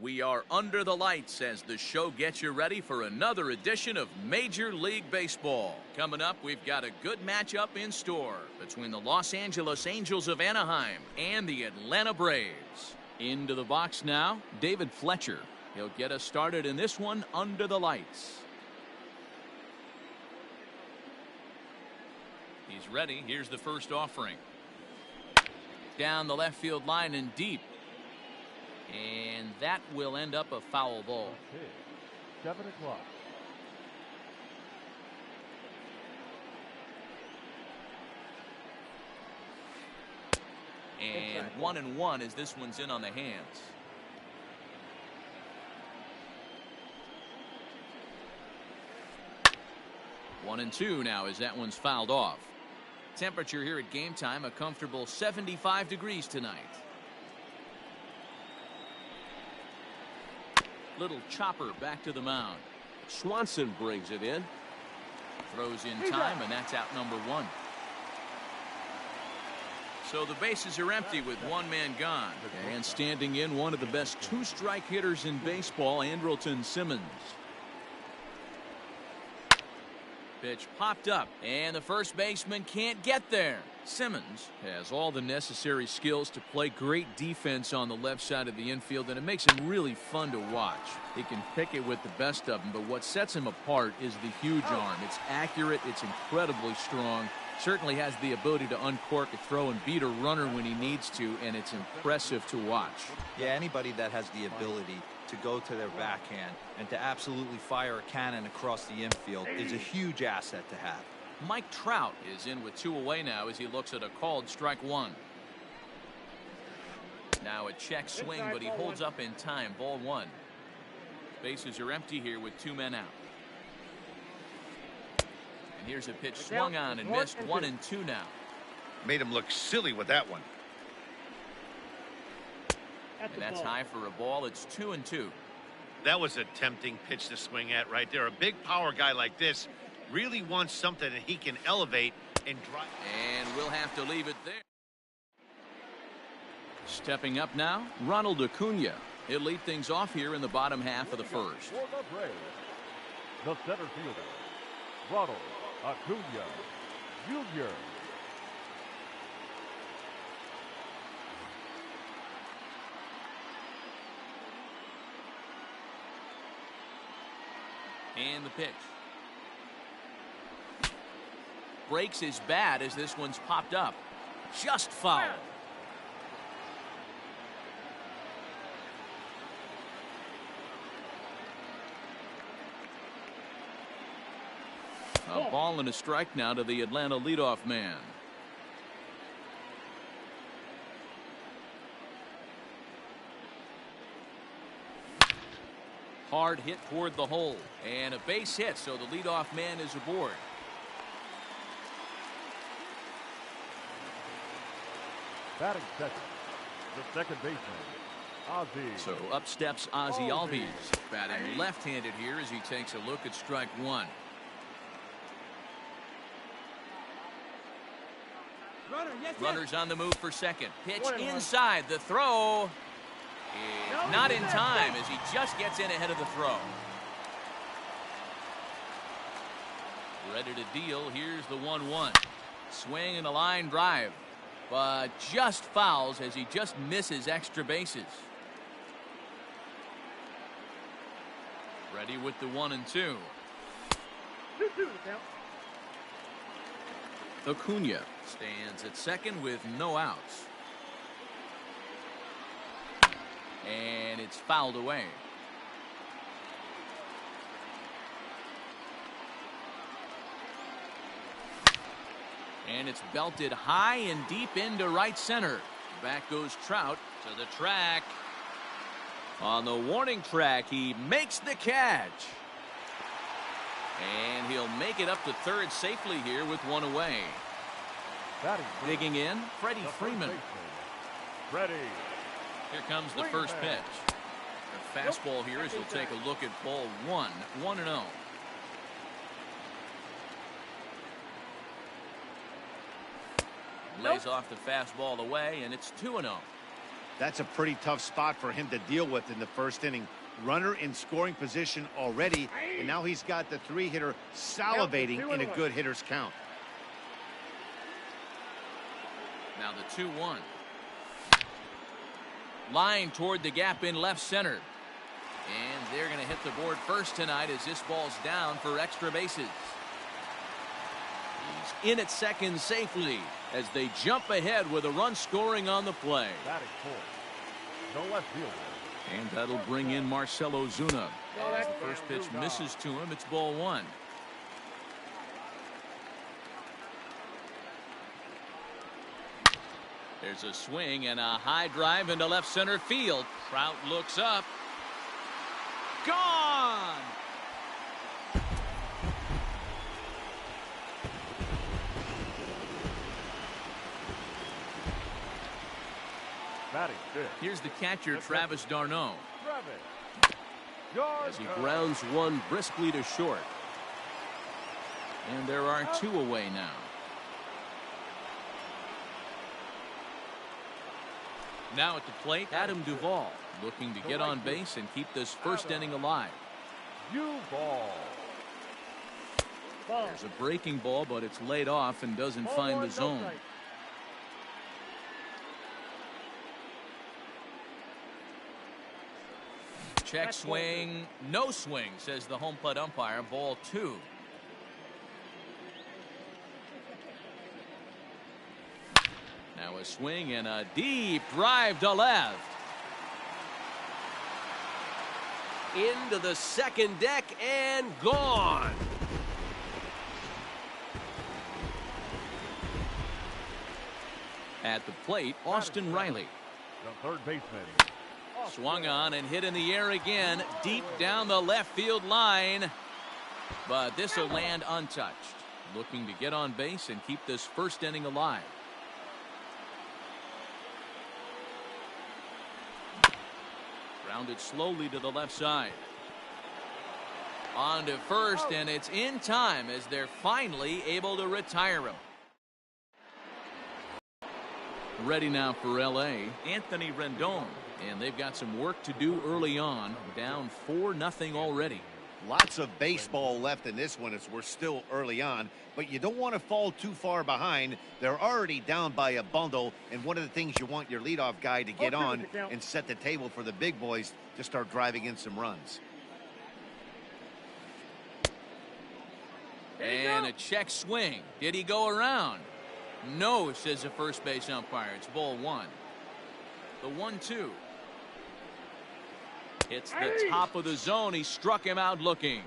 We are under the lights as the show gets you ready for another edition of Major League Baseball. Coming up, we've got a good matchup in store between the Los Angeles Angels of Anaheim and the Atlanta Braves. Into the box now, David Fletcher. He'll get us started in this one under the lights. He's ready. Here's the first offering. Down the left field line and deep. And that will end up a foul ball. Okay. 7 o'clock. And 1-1 as this one's in on the hands. One and two now as that one's fouled off. Temperature here at game time, a comfortable 75 degrees tonight. Little chopper back to the mound. Swanson brings it in. Throws in time, and that's out number one. So the bases are empty with one man gone. And standing in, one of the best two-strike hitters in baseball, Andrewton Simmons. Pitch popped up, and the first baseman can't get there. Simmons has all the necessary skills to play great defense on the left side of the infield, and it makes him really fun to watch. He can pick it with the best of them, but what sets him apart is the huge arm. It's accurate, it's incredibly strong, certainly has the ability to uncork a throw and beat a runner when he needs to, and it's impressive to watch. Yeah, anybody that has the ability to go to their backhand and to absolutely fire a cannon across the infield is a huge asset to have. Mike Trout is in with two away now as he looks at a called strike one. Now a check swing, but he holds up in time. Ball one. Bases are empty here with two men out. And here's a pitch swung on and missed. 1-2 now. Made him look silly with that one. And that's high for a ball. It's 2-2. That was a tempting pitch to swing at right there. A big power guy like this really wants something that he can elevate and drive. And we'll have to leave it there. Stepping up now, Ronald Acuna. He'll lead things off here in the bottom half of the first. For the Braves, the center fielder, Ronald Acuna Jr. And the pitch. Breaks his bat as this one's popped up. Just foul. A ball and a strike now to the Atlanta leadoff man. Hard hit toward the hole, and a base hit, so the leadoff man is aboard. Batting second, the second baseman, Ozzie. So up steps Ozzie Albies, batting left-handed here as he takes a look at strike one. Runners on the move for second. Pitch inside. The throw is not in time as he just gets in ahead of the throw. Ready to deal. Here's the 1-1. Swing and a line drive, but just fouls as he just misses extra bases. Ready with the 1-2. Acuna stands at second with no outs. And it's fouled away. And it's belted high and deep into right center. Back goes Trout to the track. On the warning track, he makes the catch. And he'll make it up to third safely here with one away. Digging in, Freddie Freeman. Freddie. Here comes the first pitch. The fastball here as he'll take a look at ball one. 1-0. Lays off the fastball away, and it's 2-0. That's a pretty tough spot for him to deal with in the first inning. Runner in scoring position already, and now he's got the three-hitter salivating in a good hitter's count. Now the 2-1. Line toward the gap in left center. And they're going to hit the board first tonight as this ball's down for extra bases. He's in at second safely as they jump ahead with a run scoring on the play. Batting fourth, the left fielder. And that'll bring in Marcelo Zuna. As the first pitch misses to him, it's ball one. There's a swing and a high drive into left center field. Trout looks up. Gone! Batting fifth. Here's the catcher, Travis d'Arnaud. Yard As he grounds one briskly to short. And there are two away now. Now at the plate, Adam Duvall looking to get on base and keep this first inning alive. ball. There's a breaking ball, but it's laid off and doesn't find the zone. Check swing, no swing, says the home plate umpire. Ball two. Now a swing and a deep drive to left. Into the second deck and gone. At the plate, Austin Riley. The third baseman. Swung on and hit in the air again, deep down the left field line. But this will land untouched. Looking to get on base and keep this first inning alive. Grounded slowly to the left side. On to first, and it's in time as they're finally able to retire him. Ready now for LA, Anthony Rendon. And they've got some work to do early on. Down 4-0 already. Lots of baseball left in this one as we're still early on, but you don't want to fall too far behind. They're already down by a bundle, and one of the things you want your leadoff guy to get on and set the table for the big boys to start driving in some runs. And a check swing. Did he go around? No, says the first base umpire. It's ball one. The 1-2. It's the top of the zone. He struck him out looking.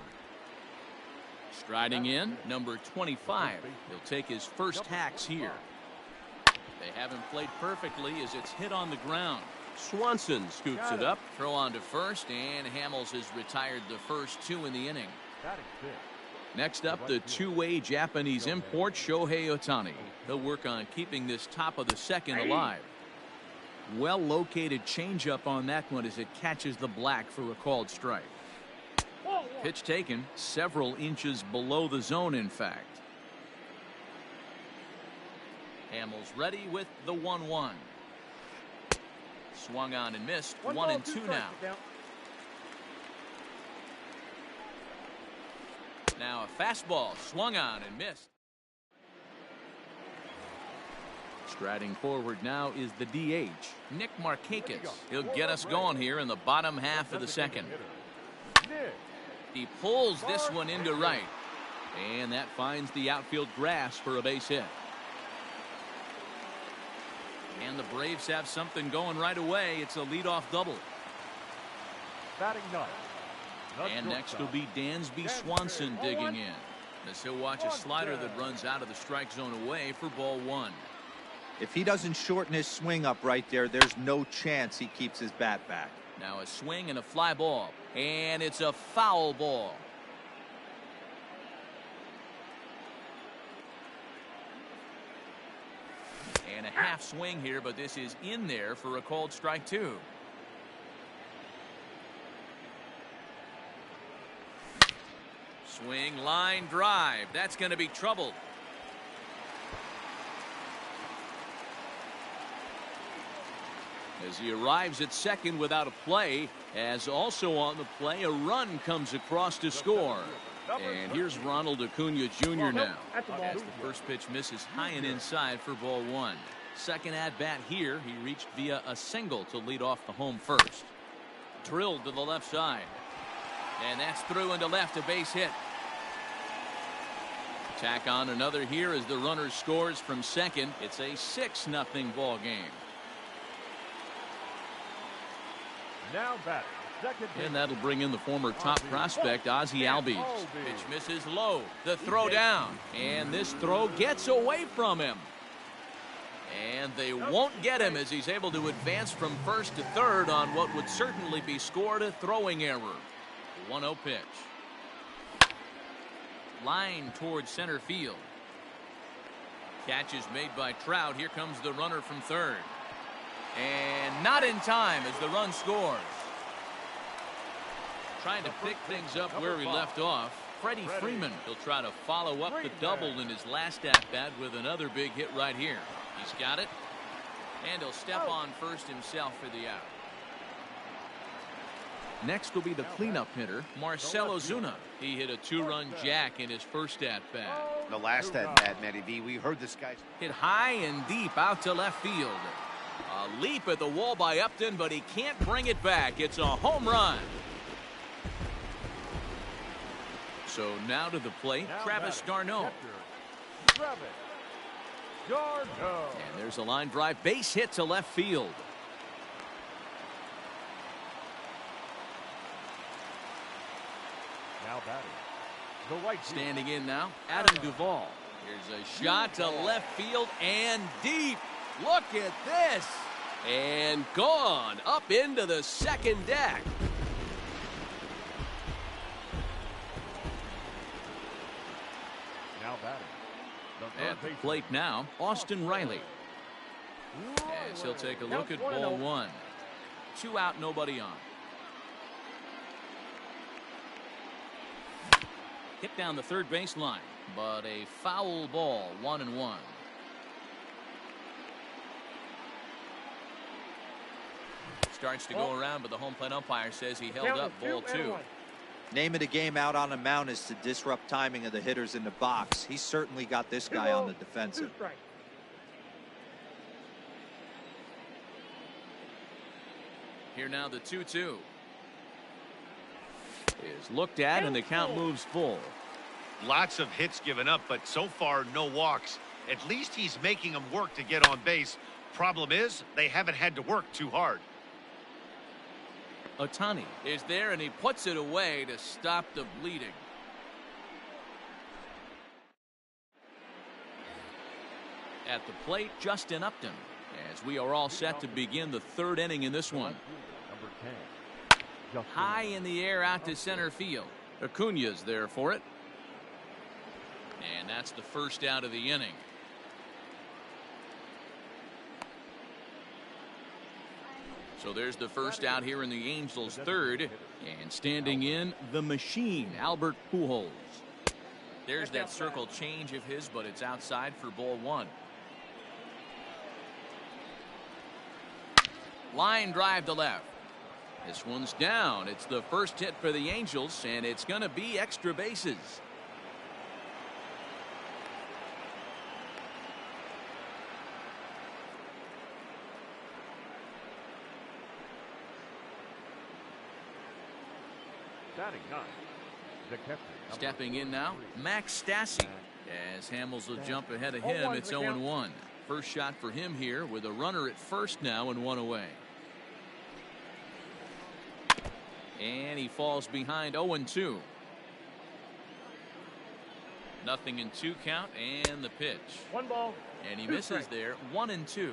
Striding in, number 25. He'll take his first hacks here. They haven't played perfectly as it's hit on the ground. Swanson scoops it up. Throw on to first, and Hamels has retired the first two in the inning. Next up, the two-way Japanese import, Shohei Ohtani. He'll work on keeping this top of the second alive. Well-located changeup on that one as it catches the black for a called strike. Pitch taken several inches below the zone, in fact. Hamels ready with the 1-1. Swung on and missed. 1-2 now. Now a fastball swung on and missed. Striding forward now is the DH, Nick Markakis. He'll get us going here in the bottom half of the second. He pulls this one into right, and that finds the outfield grass for a base hit. And the Braves have something going right away. It's a leadoff double. Batting ninth. And next will be Dansby Swanson digging in, as he'll watch a slider that runs out of the strike zone away for ball one. If he doesn't shorten his swing up right there, there's no chance he keeps his bat back. Now a swing and a fly ball, and it's a foul ball. And a half swing here, but this is in there for a called strike two. Swing, line, drive. That's going to be trouble. as he arrives at second without a play, as also on the play a run comes across to score. And here's Ronald Acuna Jr. now, as the first pitch misses high and inside for ball one. Second at bat here, he reached via a single to lead off the home first. Drilled to the left side, and that's through into left, a base hit. Tack on another here as the runner scores from second. It's a 6-0 ball game. Now batting, second. And that'll bring in the former top prospect, Ozzie Albies. Pitch misses low. The throw down. And this throw gets away from him. And they won't get him as he's able to advance from first to third on what would certainly be scored a throwing error. 1-0 pitch. Line towards center field. Catch is made by Trout. Here comes the runner from third. And not in time as the run scores. Trying to pick things up where he left off. Freddie Freeman will try to follow up the double in his last at-bat with another big hit right here. He's got it. And he'll step on first himself for the out. Next will be the cleanup hitter, Marcelo Zuna. He hit a 2-run jack in his first at-bat. The last at-bat, Matty V, we heard this guy Hit high and deep out to left field. A leap at the wall by Upton, but he can't bring it back. It's a home run. So now to the plate, Travis d'Arnaud. And there's a line drive, base hit to left field. Now batting, the right field. Standing in now, Adam Duvall. Here's a shot to left field and deep. Look at this. And gone up into the second deck. Now batting, the At the plate now, Austin Riley. As he'll take a look at ball one. 2 out, nobody on. Hit down the third baseline, but a foul ball, 1-1. Starts to go around, but the home plate umpire says he held up ball 2. Name of the game out on the mound is to disrupt timing of the hitters in the box. He's certainly got this guy on the defensive. Here now the 2-2 is looked at, and the count moves full. Lots of hits given up, but so far no walks. At least he's making them work to get on base. Problem is, they haven't had to work too hard. Ohtani is there, and he puts it away to stop the bleeding. At the plate, Justin Upton, as we are all set to begin the third inning in this one. number 10. High in the air out to center field. Acuna's there for it. And that's the first out of the inning. So there's the first out here in the Angels' third. And standing in, the machine, Albert Pujols. There's that circle change of his, but it's outside for ball one. Line drive to left. This one's down. It's the first hit for the Angels, and it's going to be extra bases. Batting 9, the catcher. Stepping in now, Max Stassi. As Hamels will jump ahead of him, it's 0-1. First shot for him here with a runner at first now and 1 away. And he falls behind 0-2. Nothing in 2 count, and the pitch. 1 ball. And he misses there, 1-2.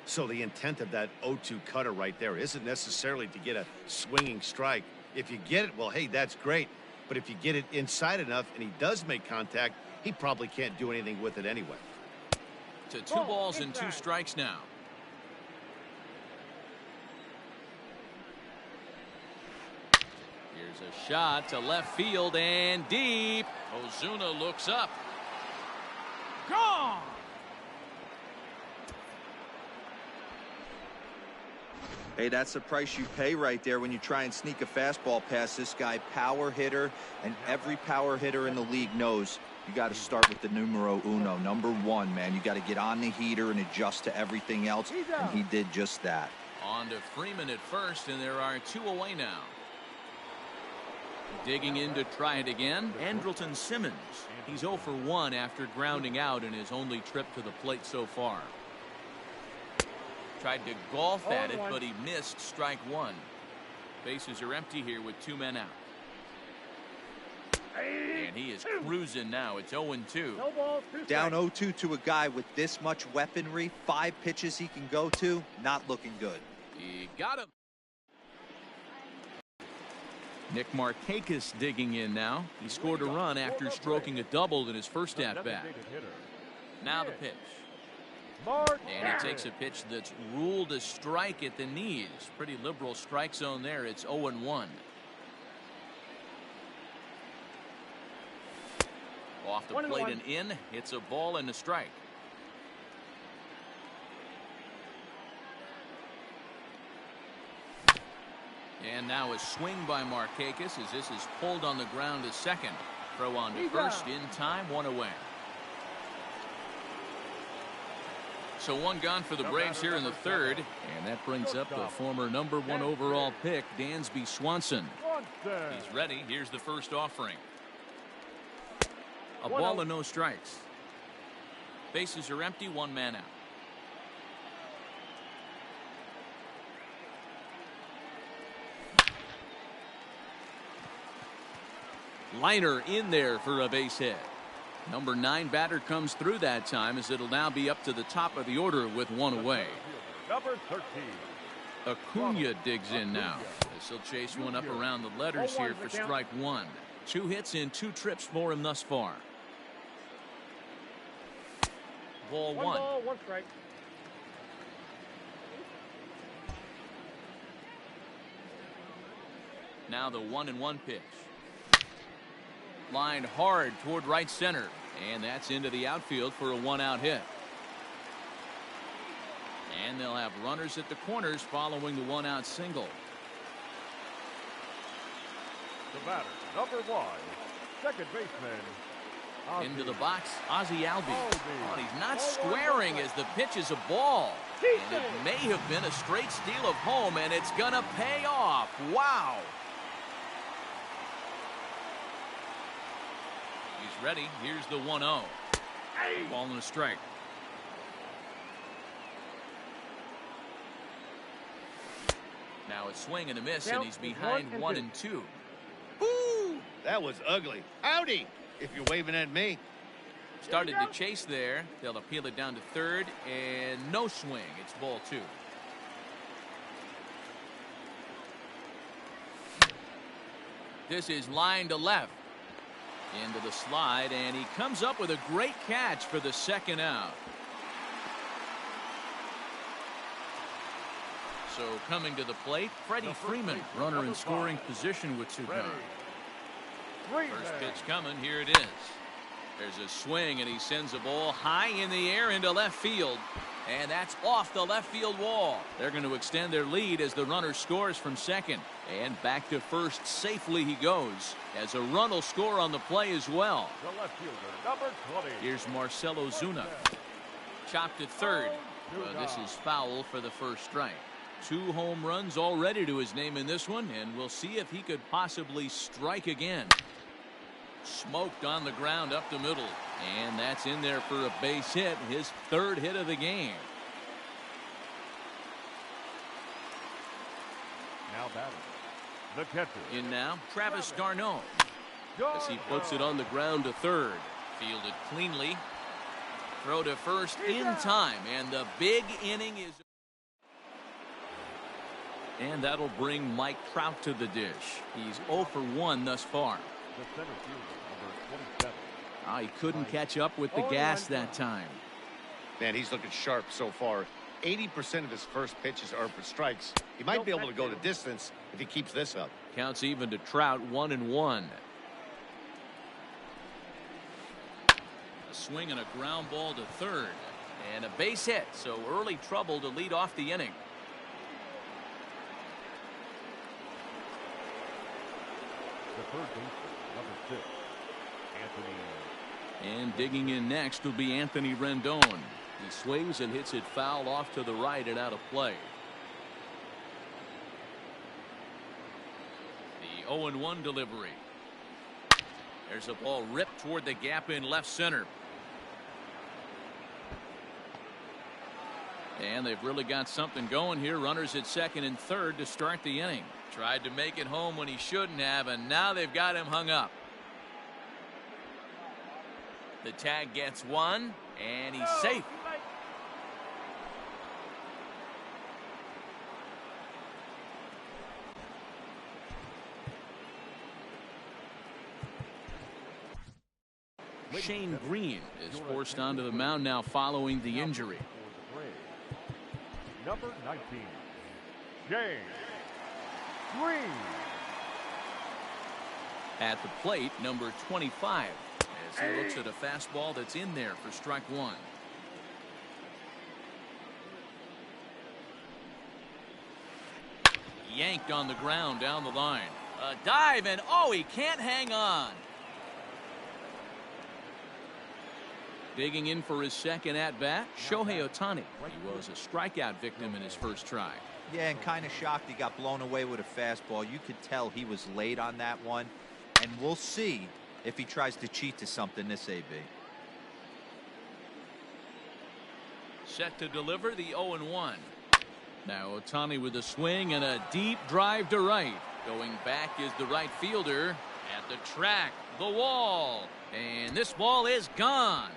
So the intent of that 0-2 cutter right there isn't necessarily to get a swinging strike. If you get it, well, hey, that's great. But if you get it inside enough and he does make contact, he probably can't do anything with it anyway. To 2 balls and 2 strikes now. Here's a shot to left field and deep. Ozuna looks up. Gone. Hey, that's the price you pay right there when you try and sneak a fastball past this guy. Power hitter, and every power hitter in the league knows you got to start with the numero uno, number one, man. You got to get on the heater and adjust to everything else, and he did just that. On to Freeman at first, and there are 2 away now. Digging in to try it again, Andrewton Simmons. He's 0 for 1 after grounding out in his only trip to the plate so far. Tried to golf at it, but he missed strike 1. Bases are empty here with 2 men out. And he is cruising now. It's 0-2. Down 0-2 to a guy with this much weaponry, 5 pitches he can go to, not looking good. He got him. Nick Markakis digging in now. He scored a run after stroking a double in his first at-bat. Now the pitch. And he takes a pitch that's ruled a strike at the knees. Pretty liberal strike zone there. It's 0-1. Off the plate and in. It's a ball and a strike. And now a swing by Markakis as this is pulled on the ground to second. Throw on to first in time, 1 away. So 1 gone for the Braves here in the 3rd, and that brings up the former number 1 overall pick, Dansby Swanson. He's ready. Here's the first offering. A ball and no strikes. Bases are empty, 1 man out. Liner in there for a base hit. Number 9 batter comes through that time as it'll now be up to the top of the order with 1 away. Number 13. Acuna digs in now. This will chase one up around the letters here for strike 1. 2 hits in 2 trips for him thus far. Ball 1. 1 strike. Now the 1-1 pitch. Lined hard toward right center, and that's into the outfield for a 1-out hit. And they'll have runners at the corners following the 1-out single. The batter, number 1, second baseman. Into the box, Ozzie Albies. Oh, he's not squaring as the pitch is a ball. And it may have been a straight steal of home, and it's gonna pay off. Wow. He's ready. Here's the 1-0. Ball and a strike. Now a swing and a miss, and he's behind 1-2. Woo! That was ugly. Howdy, if you're waving at me. Started to chase there. They'll appeal it down to 3rd, and no swing. It's ball 2. This is line to left. Into the slide, and he comes up with a great catch for the 2nd out. So coming to the plate, Freddie Freeman, runner in scoring position with 2 gone. First pitch coming, here it is. There's a swing, and he sends a ball high in the air into left field. And that's off the left field wall. They're going to extend their lead as the runner scores from second. And back to first safely he goes, as a run will score on the play as well. The left fielder, number 20. Here's Marcelo Zuna. Chopped at 3rd. This is foul for the first strike. 2 home runs already to his name in this one, and we'll see if he could possibly strike again. Smoked on the ground up the middle, and that's in there for a base hit, his 3rd hit of the game. Now batting, the catcher. In now, Travis d'Arnaud, as he puts it on the ground to 3rd. Fielded cleanly. Throw to first in time, and the big inning is. And that'll bring Mike Trout to the dish. He's 0 for 1 thus far. The center fielder, number 27. He couldn't catch up with the gas that time. Man, he's looking sharp so far. 80% of his first pitches are for strikes. He might be able to go the distance if he keeps this up. Counts even to Trout, 1-1. A swing and a ground ball to 3rd. And a base hit, so early trouble to lead off the inning. third baseman, number 6, Anthony. And digging in next will be Anthony Rendon. He swings and hits it foul off to the right and out of play. The 0-1 delivery. There's a ball ripped toward the gap in left center. And they've really got something going here. Runners at second and third to start the inning. Tried to make it home when he shouldn't have, and now they've got him hung up. The tag gets one, and he's safe. Shane Green is forced onto the mound now following the injury. Number 19, Shane Green. At the plate, number 25, as he looks at a fastball that's in there for strike one. Yanked on the ground down the line. A dive, and oh, he can't hang on. Digging in for his second at-bat, Shohei Ohtani. He was a strikeout victim in his first try. Yeah, and kind of shocked he got blown away with a fastball. You could tell he was late on that one. And we'll see if he tries to cheat to something this AB. Set to deliver the 0-1. Now Ohtani with a swing and a deep drive to right. Going back is the right fielder at the track, the wall. And this ball is gone.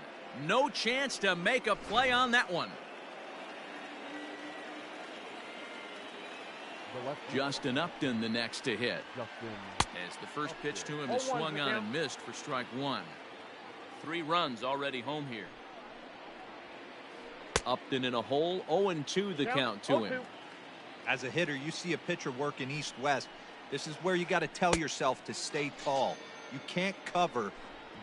No chance to make a play on that one. Justin Upton the next to hit. As the first pitch to him is swung on and missed for strike one. 3 runs already home here. Upton in a hole, 0-2 the count to him. As a hitter, you see a pitcher working east-west. This is where you got to tell yourself to stay tall. You can't cover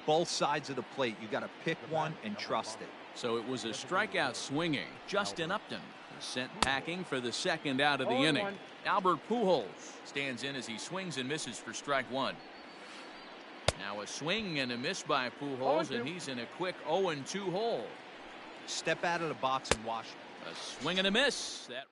both sides of the plate. You got to pick one and trust it. So it was a strikeout swinging. Justin Upton is sent packing for the second out of the inning. Albert Pujols stands in as he swings and misses for strike one. Now a swing and a miss by Pujols, and he's in a quick 0-2 hole. Step out of the box and watch. A swing and a miss. That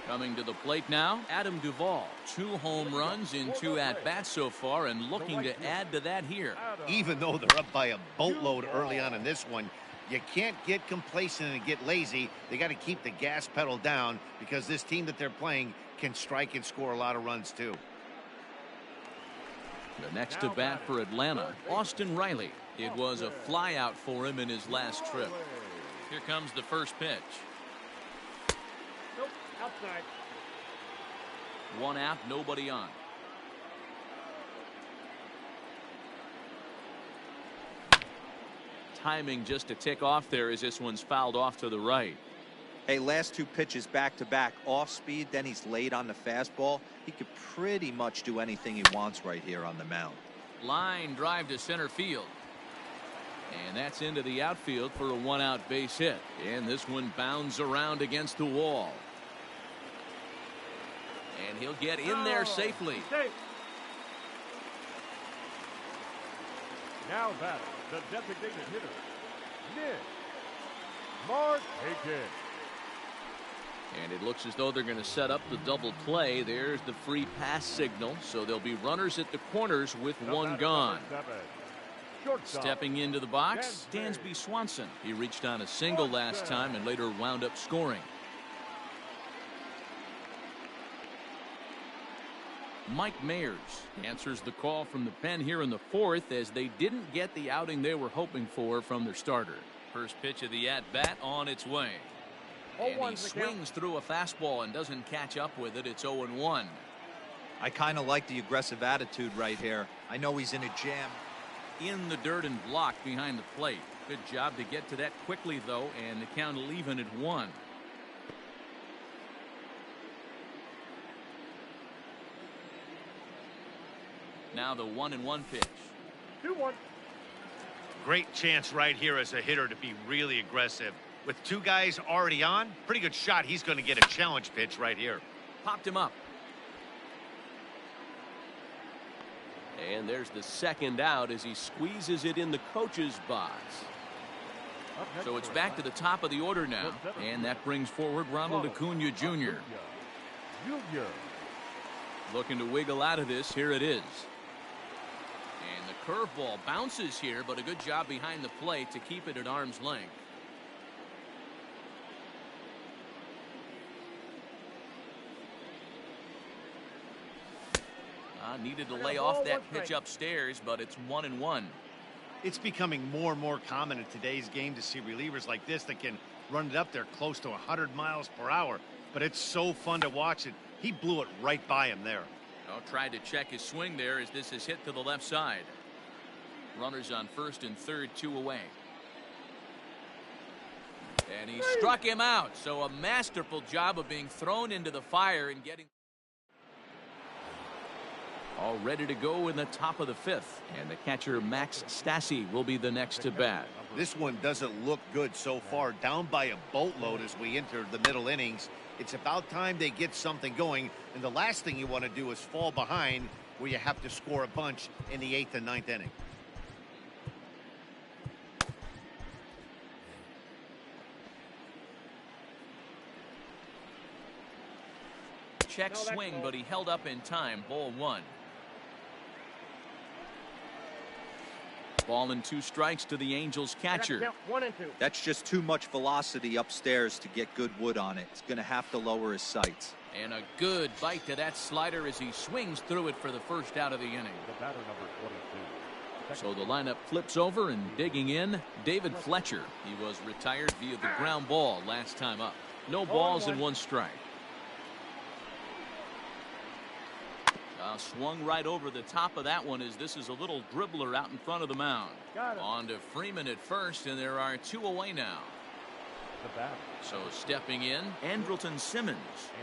coming to the plate now, Adam Duvall. 2 home runs in 2 at-bats so far, and looking to add to that here. Even though they're up by a boatload early on in this one, you can't get complacent and get lazy. They got to keep the gas pedal down, because this team that they're playing can strike and score a lot of runs too. The next to bat for Atlanta, Austin Riley. It was a fly out for him in his last trip. Here comes the first pitch. Nope, outside. 1 out, nobody on. Timing just to tick off there as this one's fouled off to the right. Hey, last 2 pitches back-to-back, off speed, then he's late on the fastball. He could pretty much do anything he wants right here on the mound. Line drive to center field. And that's into the outfield for a 1-out base hit. And this one bounds around against the wall. And he'll get in there safely. Now that the designated hitter, Nick Markakis. And it looks as though they're going to set up the double play. There's the free pass signal. So there'll be runners at the corners with 1 gone. Stepping into the box, Dansby Swanson. He reached on a single last time and later wound up scoring. Mike Mayers answers the call from the pen here in the 4th, as they didn't get the outing they were hoping for from their starter. First pitch of the at-bat on its way. And he swings through a fastball and doesn't catch up with it. It's 0-1. I kind of like the aggressive attitude right here. I know he's in a jam. In the dirt and blocked behind the plate. Good job to get to that quickly, though, and the count will even at 1. Now the 1-1 pitch. 2-1. Great chance right here as a hitter to be really aggressive. With 2 guys already on, pretty good shot. He's going to get a challenge pitch right here. Popped him up. And there's the second out as he squeezes it in the coach's box. So it's back to the top of the order now, and that brings forward Ronald Acuna Jr. Looking to wiggle out of this. Here it is. And the curveball bounces here, but a good job behind the plate to keep it at arm's length. Needed to lay off that pitch upstairs, but it's 1-1. It's becoming more and more common in today's game to see relievers like this that can run it up there close to 100 miles per hour. But it's so fun to watch it. He blew it right by him there. Oh, tried to check his swing there as this is hit to the left side. Runners on first and third, 2 away. And he struck him out. So a masterful job of being thrown into the fire and getting all ready to go in the top of the 5th. And the catcher Max Stassi will be the next to bat. This one doesn't look good so far. Down by a boatload as we enter the middle innings. It's about time they get something going. And the last thing you want to do is fall behind where you have to score a bunch in the 8th and 9th inning. Check swing, but he held up in time. Ball 1. Ball and 2 strikes to the Angels catcher. 1 and 2. That's just too much velocity upstairs to get good wood on it. He's going to have to lower his sights. And a good bite to that slider as he swings through it for the first out of the inning. The batter, number 22. So the lineup flips over, and digging in, David Fletcher. He was retired via the ground ball last time up. No balls and 1 strike. Swung right over the top of that one as this is a little dribbler out in front of the mound. On to Freeman at first, and there are 2 away now. So stepping in, Andrewton Simmons.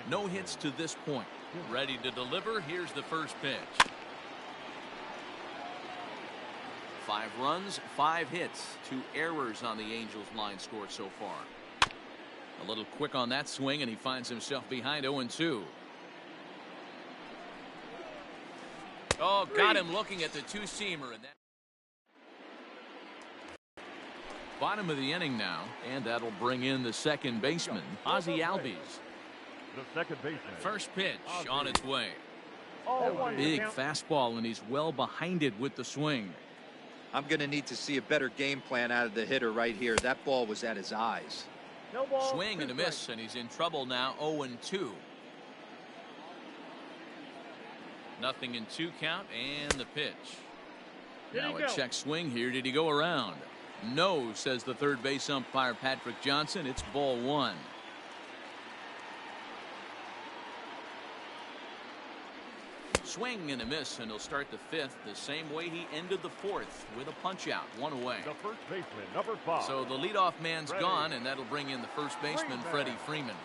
No hits to this point. Ready to deliver. Here's the first pitch. 5 runs, 5 hits, 2 errors on the Angels line score so far. A little quick on that swing, and he finds himself behind 0-2. Oh, got him looking at the 2-seamer. And that bottom of the inning now, and that'll bring in the second baseman, Ozzie Albies. The second baseman. First pitch on its way. Big Big fastball, and he's well behind it with the swing. I'm going to need to see a better game plan out of the hitter right here. That ball was at his eyes. No ball. Swing and a miss, and he's in trouble now. 0-2. Nothing in 2 count, and the pitch. Now a check swing here. Did he go around? No, says the third base umpire Patrick Johnson. It's ball 1. Swing and a miss, and he'll start the 5th the same way he ended the 4th with a punch out. 1 away. The first baseman, number 5. So the leadoff man's gone, and that'll bring in the first baseman, Freddie Freeman.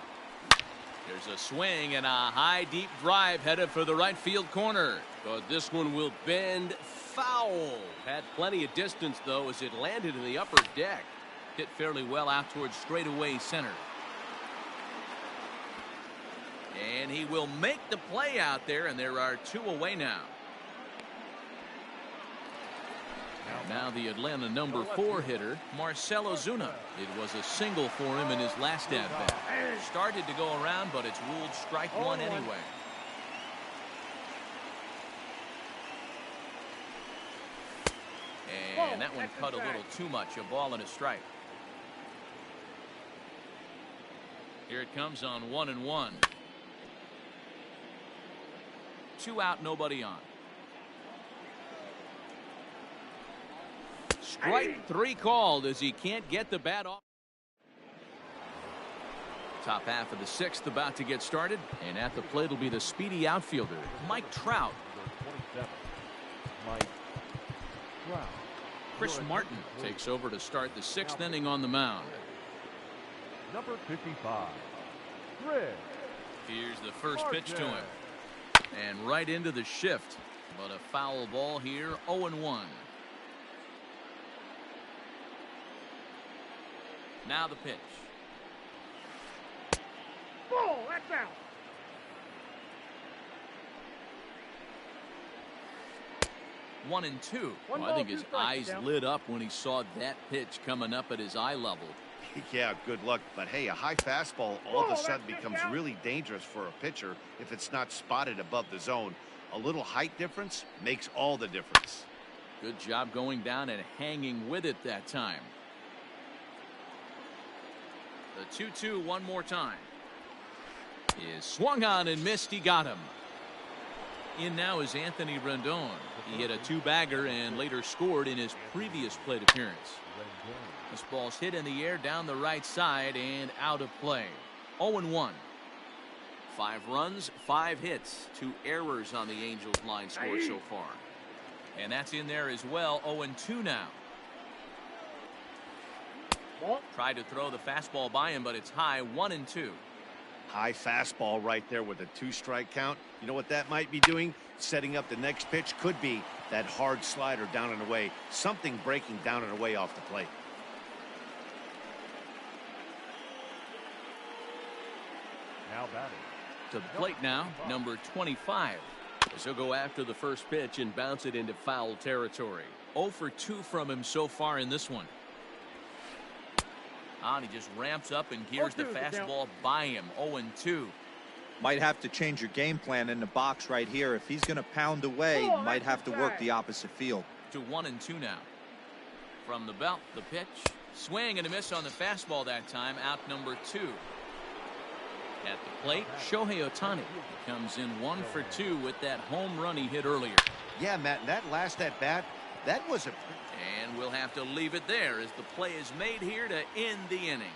There's a swing and a high deep drive headed for the right field corner. But this one will bend foul. Had plenty of distance though as it landed in the upper deck. Hit fairly well out towards straightaway center. And he will make the play out there, and there are 2 away now. Now the Atlanta number 4 hitter, Marcelo Zuna. It was a single for him in his last at-bat. Started to go around, but it's ruled strike 1 anyway. And that one cut a little too much. A ball and a strike. Here it comes on 1-1. 2 out, nobody on. Strike 3 called as he can't get the bat off. Top half of the 6th about to get started, and at the plate will be the speedy outfielder Mike Trout. Chris Martin takes over to start the 6th inning on the mound. Number 55. Red. Here's the first pitch to him, and right into the shift, but a foul ball here. 0-1. Now the pitch. Ball, that's out. 1-2. One I ball, think two his strikes, eyes count. lit up when he saw that pitch coming up at his eye level. Yeah, good luck. But hey, a high fastball all of a Whoa, sudden that's becomes out. really dangerous for a pitcher if it's not spotted above the zone. A little height difference makes all the difference. Good job going down and hanging with it that time. The 2-2 one more time. Is swung on and missed. He got him. In now is Anthony Rendon. He hit a two-bagger and later scored in his previous plate appearance. This ball's hit in the air down the right side and out of play. 0-1. 5 runs, 5 hits, 2 errors on the Angels line score so far. And that's in there as well. 0-2 now. Ball. Tried to throw the fastball by him, but it's high. 1-2. High fastball right there with a 2-strike count. You know what that might be doing? Setting up the next pitch. Could be that hard slider down and away. Something breaking down and away off the plate. Now batting. To the plate now, number 25. As he'll go after the first pitch and bounce it into foul territory. 0 for 2 from him so far in this one. And he just ramps up and gears the 0-2 the count. fastball by him. 0-2. Might have to change your game plan in the box right here. If he's going to pound away, Oh, might that's have to a work tag. the opposite field. To 1-2 now. From the belt, the pitch. Swing and a miss on the fastball that time. Out number 2. At the plate, Shohei Ohtani comes in 1 for 2 with that home run he hit earlier. Yeah, Matt, and that last at bat, that was a... And we'll have to leave it there as the play is made here to end the inning.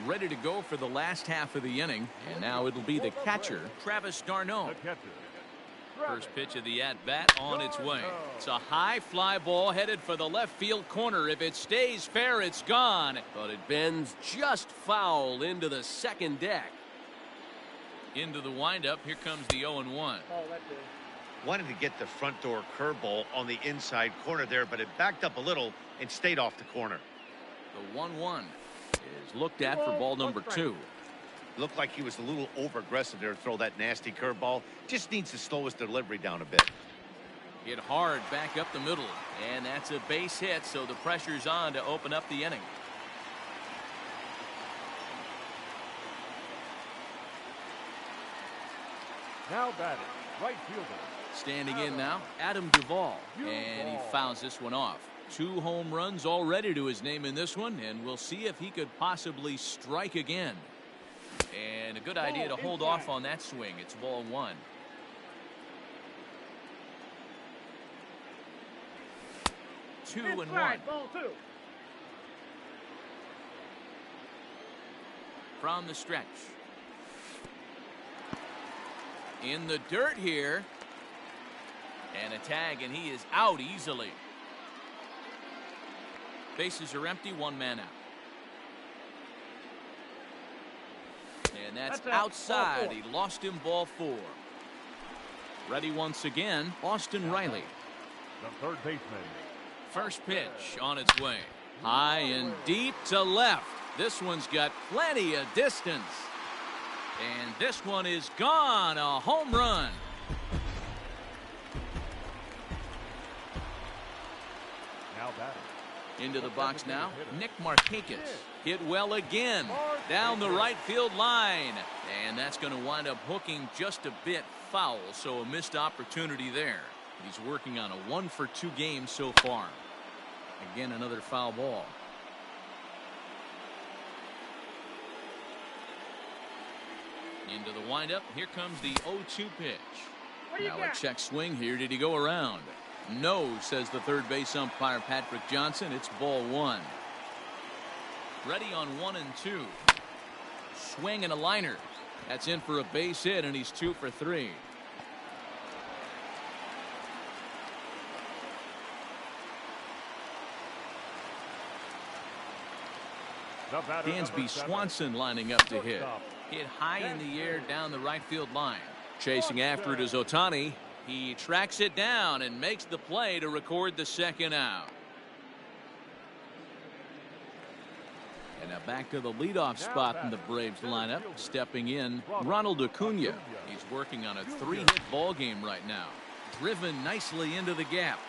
Ready to go for the last half of the inning. And now it'll be the catcher, Travis d'Arnaud. The catcher. First pitch of the at-bat on its way. It's a high fly ball headed for the left field corner. If it stays fair, it's gone. But it bends just foul into the second deck. Into the windup. Here comes the 0-1. Oh, that's it. Wanted to get the front door curveball on the inside corner there, but it backed up a little and stayed off the corner. The 1-1 is looked at for ball number 2. Looked like he was a little over-aggressive there to throw that nasty curveball. Just needs to slow his delivery down a bit. Hit hard back up the middle. And that's a base hit, so the pressure's on to open up the inning. Now batting. Right fielder. Standing in now, Adam Duvall. And he fouls this one off. 2 home runs already to his name in this one, and we'll see if he could possibly strike again. And a good idea to hold off on that swing. It's ball 1. Two and 1. Ball 2. From the stretch. In the dirt here. And a tag, and he is out easily. Bases are empty, 1 man out. And that's out. outside. Ball 4. He lost him, ball 4. Ready once again, Austin Riley. The third baseman. First pitch on its way. High and deep to left. This one's got plenty of distance. And this one is gone. A home run. Now batting. Into the box now, Nick Markakis. Hit well again. Down the right field line. And that's going to wind up hooking just a bit foul, so a missed opportunity there. He's working on a 1 for 2 game so far. Again, another foul ball. Into the windup. Here comes the 0-2 pitch. Now a check swing here. Did he go around? No, says the third base umpire Patrick Johnson. It's ball 1. Ready on 1 and 2. Swing and a liner. That's in for a base hit, and he's 2 for 3. Dansby Swanson lining up to hit. Hit high in the air down the right field line. Chasing after it is Ohtani. He tracks it down and makes the play to record the second out. And now back to the leadoff spot in the Braves lineup. Stepping in, Ronald Acuna. He's working on a 3-hit ball game right now. Driven nicely into the gap.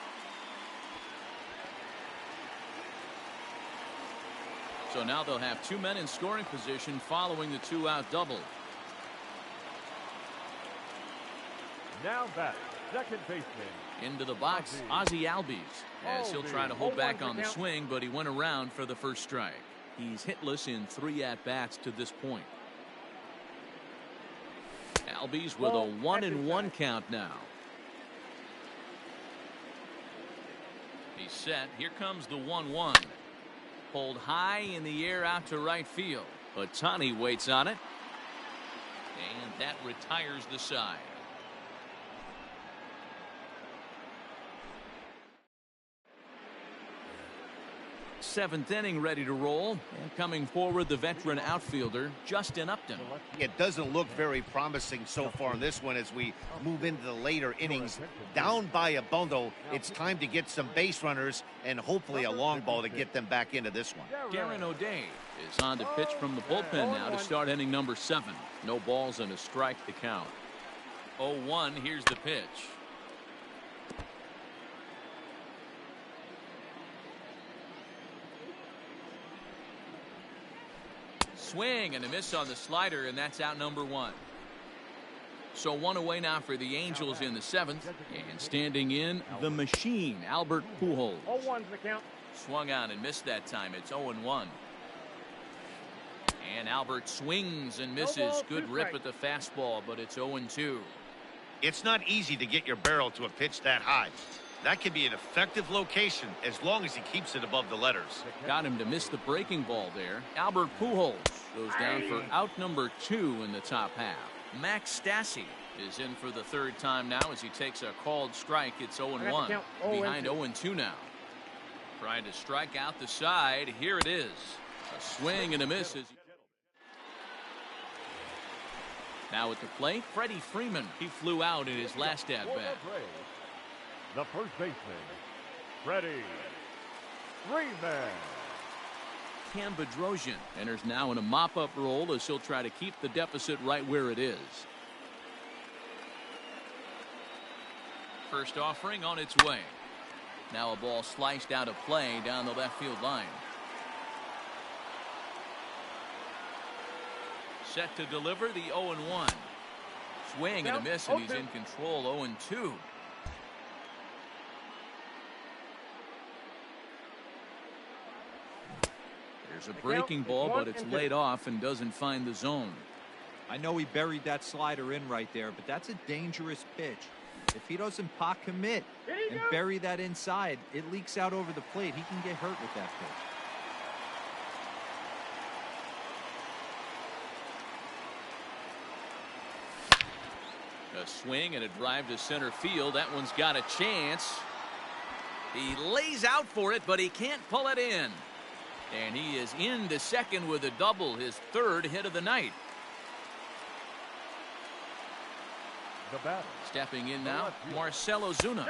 So now they'll have 2 men in scoring position following the 2-out double. Now back, second baseman. Into the box, Ozzie Albies, as he'll try to hold back on the swing, but he went around for the first strike. He's hitless in 3 at-bats to this point. Albies with a 1-1 count now. He's set. Here comes the 1-1. Pulled high in the air out to right field. Ohtani waits on it. And that retires the side. Seventh inning ready to roll. And coming forward, the veteran outfielder, Justin Upton. It doesn't look very promising so far in this one as we move into the later innings. Down by a bundle, it's time to get some base runners and hopefully a long ball to get them back into this one. Darren O'Day is on to pitch from the bullpen now to start inning number 7. No balls and a strike to count. 0-1, here's the pitch. Swing and a miss on the slider, and that's out number 1. So 1 away now for the Angels in the 7th. And standing in, the machine, Albert Pujols. 0-1's the count. Swung on and missed that time. It's 0-1. And Albert swings and misses. Good rip at the fastball, but it's 0-2. It's not easy to get your barrel to a pitch that high. That can be an effective location as long as he keeps it above the letters. Got him to miss the breaking ball there. Albert Pujols goes down for out number 2 in the top half. Max Stassi is in for the 3rd time now as he takes a called strike. It's 0-1. Behind 0-2 now. Trying to strike out the side. Here it is. A swing and a miss. Now at the plate, Freddie Freeman. He flew out in his last at-bat. The first baseman, Freddie Freeman. Cam Bedrosian enters now in a mop-up role as he'll try to keep the deficit right where it is. First offering on its way. Now a ball sliced out of play down the left field line. Set to deliver the 0-1. Swing and a miss, and he's in control. 0-2. There's a breaking ball, but it's laid off and doesn't find the zone. I know he buried that slider in right there, but that's a dangerous pitch. If he doesn't pot commit and bury that inside, it leaks out over the plate. He can get hurt with that pitch. A swing and a drive to center field. That one's got a chance. He lays out for it, but he can't pull it in. And he is into second with a double, his 3rd hit of the night. The batter. Stepping in now, Marcelo Zuna,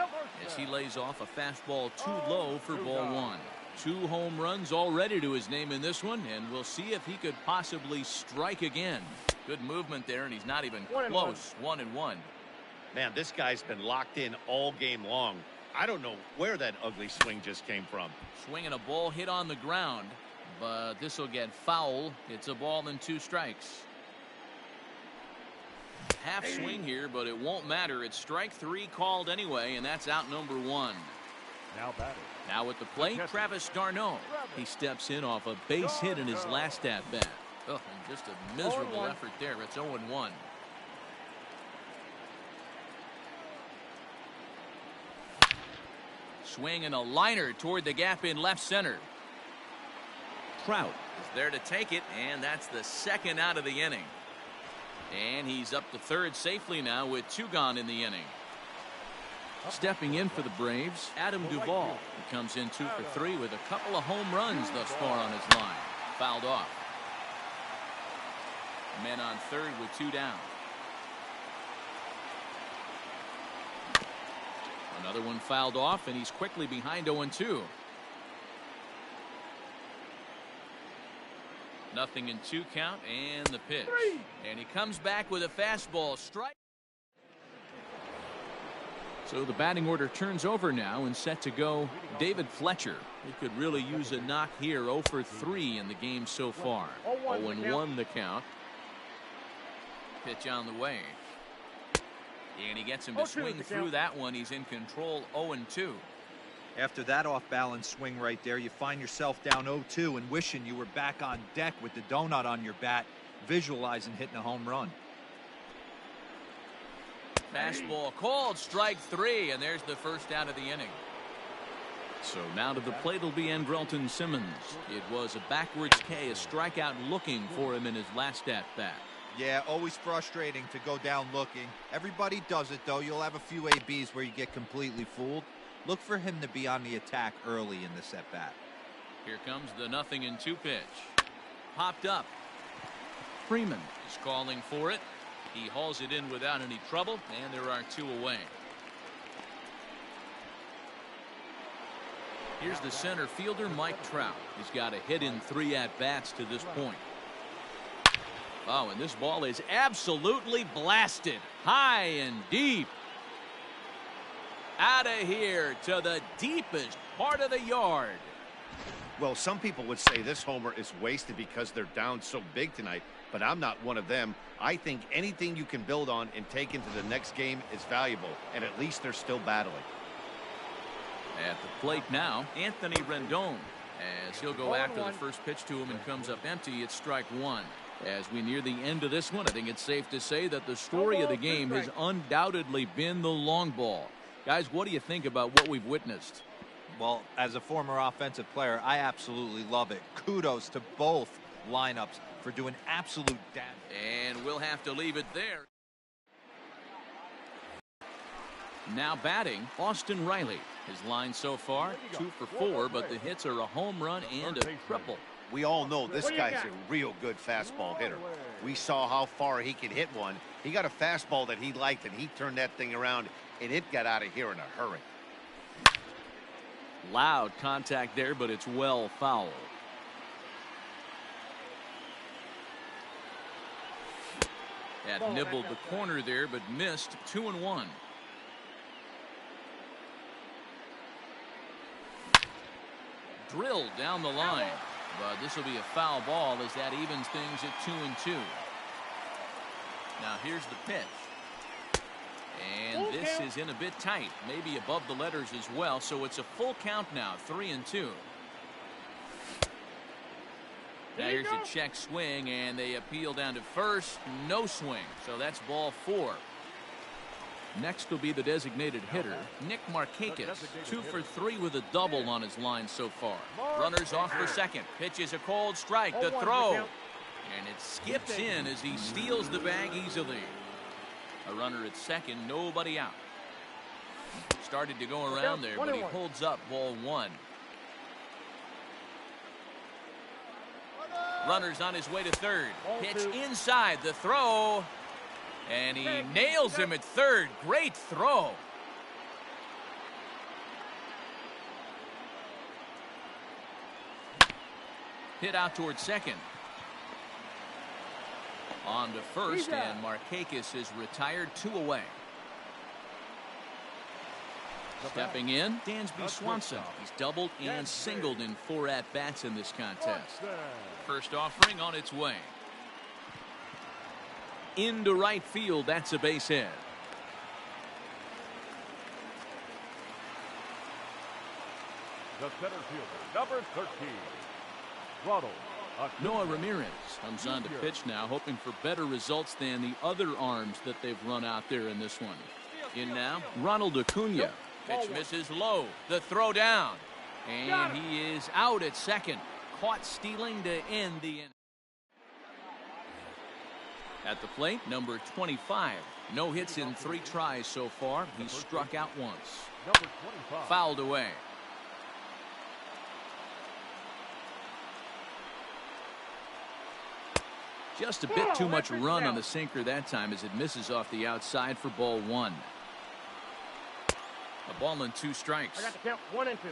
as he lays off a fastball too low for ball 1. 2 home runs already to his name in this one, and we'll see if he could possibly strike again. Good movement there, and he's not even close. 1-1. Man, this guy's been locked in all game long. I don't know where that ugly swing just came from. Swinging a ball hit on the ground, but this will get foul. It's a ball and 2 strikes. Half swing here, but it won't matter. It's strike 3 called anyway, and that's out number 1. Now batting. Now at the plate, Travis d'Arnaud. He steps in off a base hit in his last at-bat. Oh, and just a miserable effort there. It's 0-1. Swing and a liner toward the gap in left center. Trout is there to take it, and that's the 2nd out of the inning. And he's up to 3rd safely now with 2 gone in the inning. Stepping in for the Braves, Adam Duvall. He comes in 2 for 3 with a couple of home runs thus far on his line. Fouled off. Men on 3rd with 2 down. Another one fouled off, and he's quickly behind 0-2. 0-2 count and the pitch. And he comes back with a fastball strike. So the batting order turns over now and set to go David Fletcher. He could really use a knock here. 0 for 3 in the game so far. 0-1 the count. Pitch on the way. And he gets him to swing through that one. He's in control. 0-2. After that off-balance swing right there, you find yourself down 0-2 and wishing you were back on deck with the donut on your bat, visualizing hitting a home run. Fastball called, strike 3, and there's the first out of the inning. So now to the plate will be Andrewton Simmons. It was a backwards K, a strikeout looking for him in his last at-bat. Yeah, always frustrating to go down looking. Everybody does it, though. You'll have a few ABs where you get completely fooled. Look for him to be on the attack early in this at-bat. Here comes the 0-2 pitch. Popped up. Freeman is calling for it. He hauls it in without any trouble, and there are 2 away. Here's the center fielder, Mike Trout. He's got a hit in 3 at-bats to this point. Oh, and this ball is absolutely blasted. High and deep. Out of here to the deepest part of the yard. Well, some people would say this homer is wasted because they're down so big tonight, but I'm not one of them. I think anything you can build on and take into the next game is valuable, and at least they're still battling. At the plate now, Anthony Rendon, as he'll go after the first pitch to him and comes up empty. It's strike 1. As we near the end of this one, I think it's safe to say that the story of the game has undoubtedly been the long ball. Guys, what do you think about what we've witnessed? Well, as a former offensive player, I absolutely love it. Kudos to both lineups for doing absolute damage. And we'll have to leave it there. Now batting, Austin Riley. His line so far, 2 for 4, but the hits are a home run and a triple. We all know this guy's a real good fastball hitter. We saw how far he could hit one. He got a fastball that he liked, and he turned that thing around, and it got out of here in a hurry. Loud contact there, but it's well foul. That nibbled the corner there, but missed. 2-1. Drilled down the line, but this will be a foul ball as that evens things at 2-2. Now here's the pitch, and this is in a bit tight, maybe above the letters as well. So it's a full count now, 3-2. Now here's a check swing, and they appeal down to first. No swing, so that's ball 4. Next will be the designated hitter, Nick Markakis. 2 for 3 with a double on his line so far. Runners off for second. Pitch is a cold strike. The throw. And it skips in as he steals the bag easily. A runner at second, nobody out. Started to go around there, but he holds up ball 1. Runners on his way to third. Pitch inside. The throw. And he nails him at third. Great throw. Hit out towards second. On to first, and Markakis is retired. 2 away. Stepping in, Dansby Swanson. He's doubled and singled in 4 at-bats in this contest. First offering on its way. Into right field, that's a base hit. The center fielder, number 13, Ronald Acuna. Noah Ramirez comes on to pitch now, hoping for better results than the other arms that they've run out there in this one. In now, Ronald Acuna. Pitch misses low. The throw down. And he is out at second. Caught stealing to end the inning. At the plate, number 25. No hits in 3 tries so far. He struck out once. Number 25. Fouled away. Just a bit too much run on the sinker that time as it misses off the outside for ball 1. A ball and 2 strikes. I got the count 1 and 2.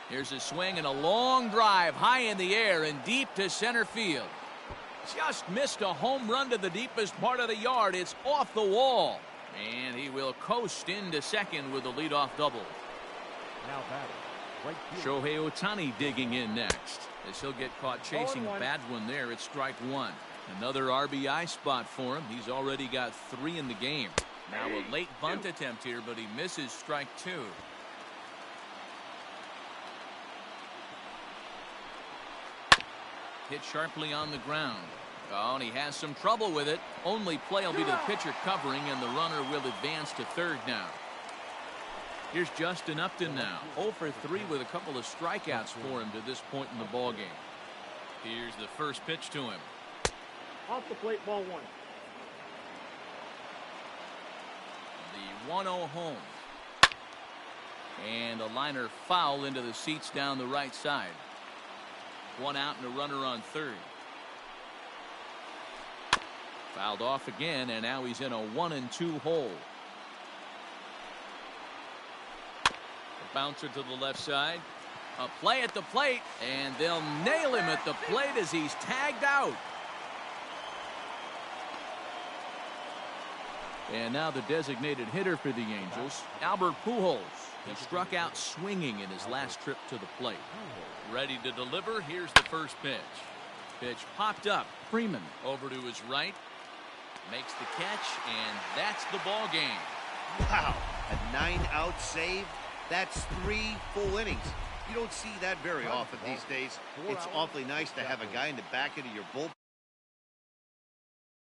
Here's a swing and a long drive high in the air and deep to center field. Just missed a home run to the deepest part of the yard. It's off the wall. And he will coast into second with a leadoff double. Now batting, right field. Shohei Ohtani digging in next, as he'll get caught chasing a bad one there at strike one. Another RBI spot for him. He's already got 3 in the game. Now a late bunt attempt here, but he misses strike 2. Hit sharply on the ground. Oh, and he has some trouble with it. Only play will be to the pitcher covering, and the runner will advance to third now. Here's Justin Upton now. 0 for 3 with a couple of strikeouts for him to this point in the ballgame. Here's the first pitch to him. Off the plate, ball 1. The 1-0 home. And a liner foul into the seats down the right side. 1 out and a runner on third. Fouled off again, and now he's in a 1-2 hole. The bouncer to the left side. A play at the plate, and they'll nail him at the plate as he's tagged out. And now the designated hitter for the Angels, Albert Pujols. He struck out swinging in his last trip to the plate. Ready to deliver. Here's the first pitch. Pitch popped up. Freeman over to his right. Makes the catch, and that's the ball game. Wow, a 9-out save. That's 3 full innings. You don't see that very often these days. It's awfully nice to have a guy in the back end of your bullpen